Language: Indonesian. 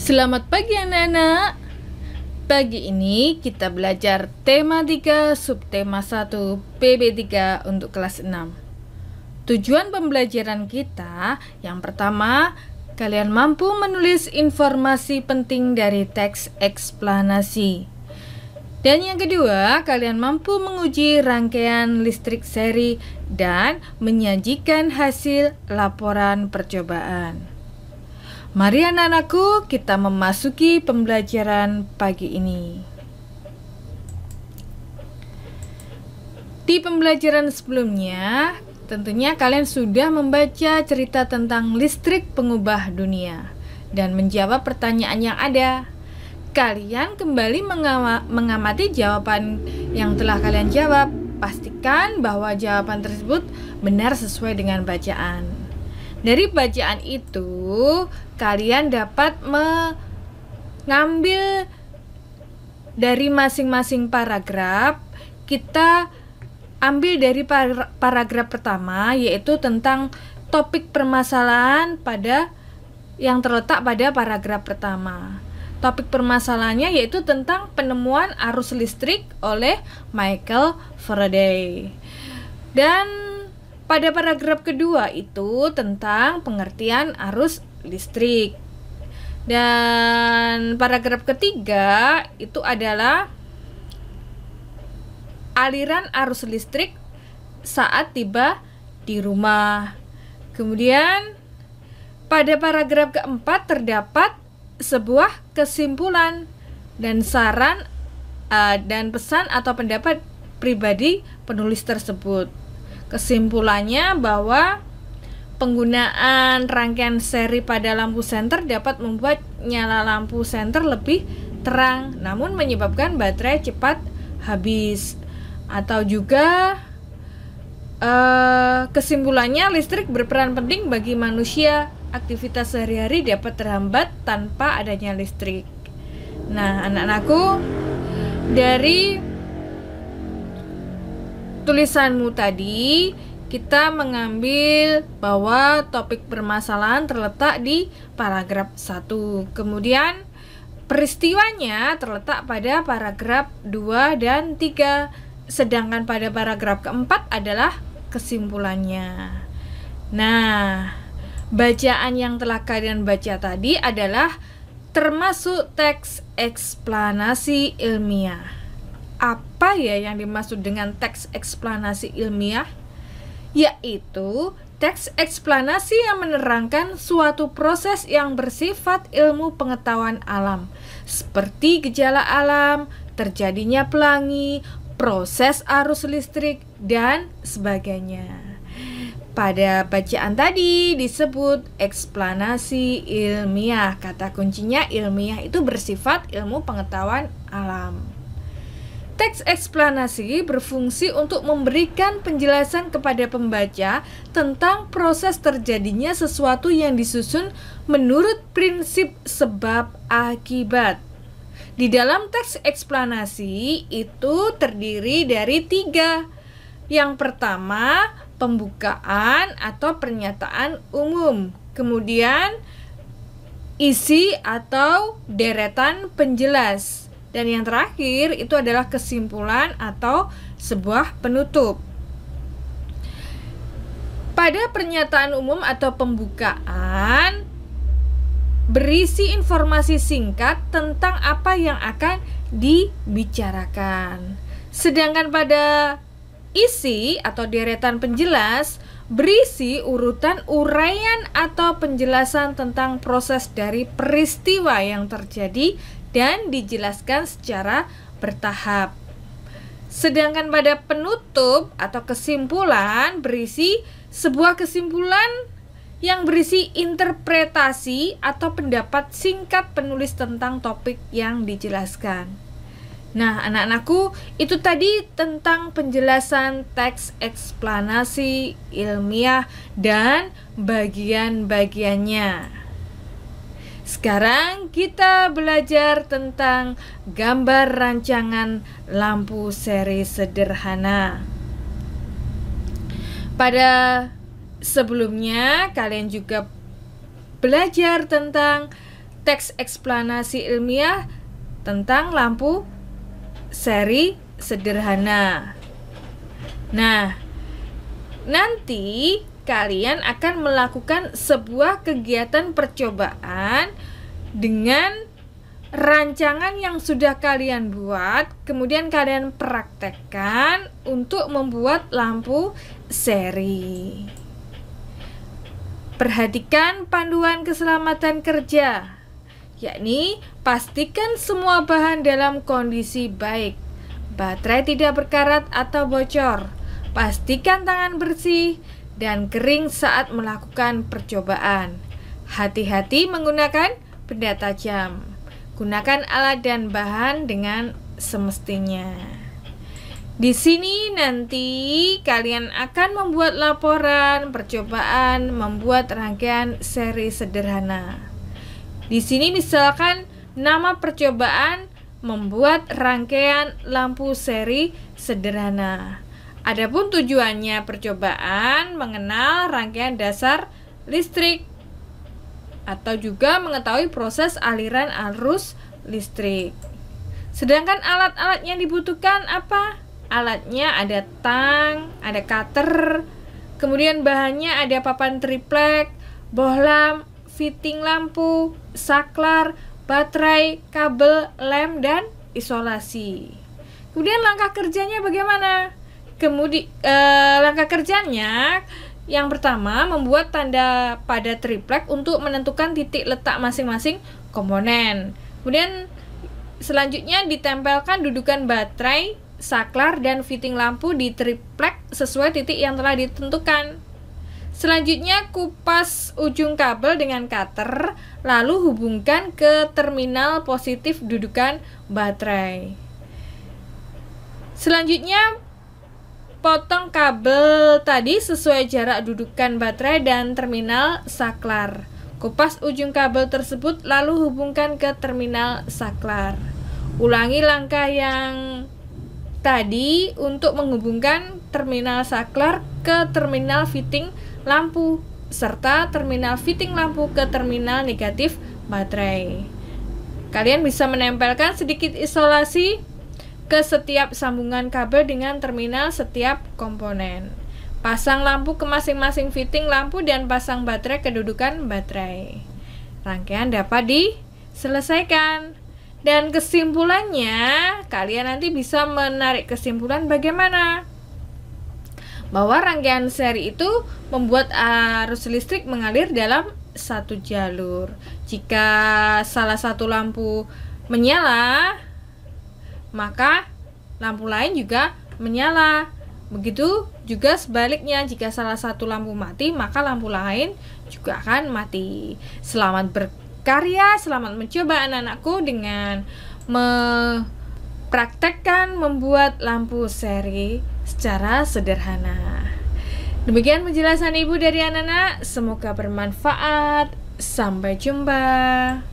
Selamat pagi anak-anak. Pagi ini kita belajar tema 3 subtema 1 PB3 untuk kelas 6. Tujuan pembelajaran kita yang pertama, kalian mampu menulis informasi penting dari teks eksplanasi. Dan yang kedua, kalian mampu menguji rangkaian listrik seri dan menyajikan hasil laporan percobaan. Mari anak-anakku, kita memasuki pembelajaran pagi ini. Di pembelajaran sebelumnya, tentunya kalian sudah membaca cerita tentang listrik pengubah dunia dan menjawab pertanyaan yang ada. Kalian kembali mengamati jawaban yang telah kalian jawab. Pastikan bahwa jawaban tersebut benar sesuai dengan bacaan. Dari bacaan itu, kalian dapat mengambil dari masing-masing paragraf. Kita ambil dari paragraf pertama, yaitu tentang topik permasalahan yang terletak pada paragraf pertama. Topik permasalahannya yaitu tentang penemuan arus listrik oleh Michael Faraday. Dan pada paragraf kedua itu tentang pengertian arus listrik. Dan paragraf ketiga itu adalah aliran arus listrik saat tiba di rumah. Kemudian pada paragraf keempat terdapat sebuah kesimpulan dan saran dan pesan atau pendapat pribadi penulis tersebut. Kesimpulannya bahwa penggunaan rangkaian seri pada lampu senter dapat membuat nyala lampu senter lebih terang, namun menyebabkan baterai cepat habis. Atau juga kesimpulannya, listrik berperan penting bagi manusia. Aktivitas sehari-hari dapat terhambat tanpa adanya listrik. Nah, anak-anakku, dari tulisanmu tadi, kita mengambil bahwa topik permasalahan terletak di paragraf 1. Kemudian peristiwanya terletak pada paragraf 2 dan 3. Sedangkan pada paragraf keempat adalah kesimpulannya. Nah, bacaan yang telah kalian baca tadi adalah termasuk teks eksplanasi ilmiah. Apa ya yang dimaksud dengan teks eksplanasi ilmiah? Yaitu teks eksplanasi yang menerangkan suatu proses yang bersifat ilmu pengetahuan alam, seperti gejala alam, terjadinya pelangi, proses arus listrik, dan sebagainya. Pada bacaan tadi disebut eksplanasi ilmiah. Kata kuncinya ilmiah itu bersifat ilmu pengetahuan alam. Teks eksplanasi berfungsi untuk memberikan penjelasan kepada pembaca tentang proses terjadinya sesuatu yang disusun menurut prinsip sebab akibat. Di dalam teks eksplanasi itu terdiri dari 3. Yang pertama, pembukaan atau pernyataan umum. Kemudian isi atau deretan penjelas. Dan yang terakhir itu adalah kesimpulan atau sebuah penutup. Pada pernyataan umum atau pembukaan berisi informasi singkat tentang apa yang akan dibicarakan. Sedangkan pada isi atau deretan penjelas berisi urutan uraian atau penjelasan tentang proses dari peristiwa yang terjadi dan dijelaskan secara bertahap. Sedangkan pada penutup atau kesimpulan berisi sebuah kesimpulan yang berisi interpretasi atau pendapat singkat penulis tentang topik yang dijelaskan. Nah, anak-anakku, itu tadi tentang penjelasan teks eksplanasi ilmiah dan bagian-bagiannya. Sekarang kita belajar tentang gambar rancangan lampu seri sederhana. Pada sebelumnya kalian juga belajar tentang teks eksplanasi ilmiah tentang lampu seri sederhana. Nah, nanti kalian akan melakukan sebuah kegiatan percobaan dengan rancangan yang sudah kalian buat, kemudian kalian praktekkan untuk membuat lampu seri. Perhatikan panduan keselamatan kerja, yakni pastikan semua bahan dalam kondisi baik, baterai tidak berkarat atau bocor, pastikan tangan bersih dan kering saat melakukan percobaan. Hati-hati menggunakan benda tajam. Gunakan alat dan bahan dengan semestinya. Di sini nanti kalian akan membuat laporan percobaan membuat rangkaian seri sederhana. Di sini misalkan nama percobaan membuat rangkaian lampu seri sederhana. Adapun tujuannya percobaan mengenal rangkaian dasar listrik atau juga mengetahui proses aliran arus listrik. Sedangkan alat-alat yang dibutuhkan apa? Alatnya ada tang, ada cutter, kemudian bahannya ada papan triplek, bohlam, fitting lampu, saklar, baterai, kabel, lem, dan isolasi. Kemudian langkah kerjanya bagaimana? Langkah kerjanya yang pertama membuat tanda pada triplek untuk menentukan titik letak masing-masing komponen. Kemudian selanjutnya ditempelkan dudukan baterai, saklar, dan fitting lampu di triplek sesuai titik yang telah ditentukan. Selanjutnya kupas ujung kabel dengan cutter, lalu hubungkan ke terminal positif dudukan baterai. Selanjutnya potong kabel tadi sesuai jarak dudukan baterai dan terminal saklar. Kupas ujung kabel tersebut lalu hubungkan ke terminal saklar. Ulangi langkah yang tadi untuk menghubungkan terminal saklar ke terminal fitting lampu serta terminal fitting lampu ke terminal negatif baterai. Kalian bisa menempelkan sedikit isolasi ke setiap sambungan kabel dengan terminal setiap komponen. Pasang lampu ke masing-masing fitting lampu dan pasang baterai ke dudukan baterai. Rangkaian dapat diselesaikan. Dan kesimpulannya, kalian nanti bisa menarik kesimpulan bagaimana? Bahwa rangkaian seri itu membuat arus listrik mengalir dalam satu jalur. Jika salah satu lampu menyala, maka lampu lain juga menyala. Begitu juga sebaliknya, jika salah satu lampu mati, maka lampu lain juga akan mati. Selamat berkarya, selamat mencoba anak-anakku dengan mempraktekkan membuat lampu seri secara sederhana. Demikian penjelasan Ibu dari anak-anak, semoga bermanfaat. Sampai jumpa.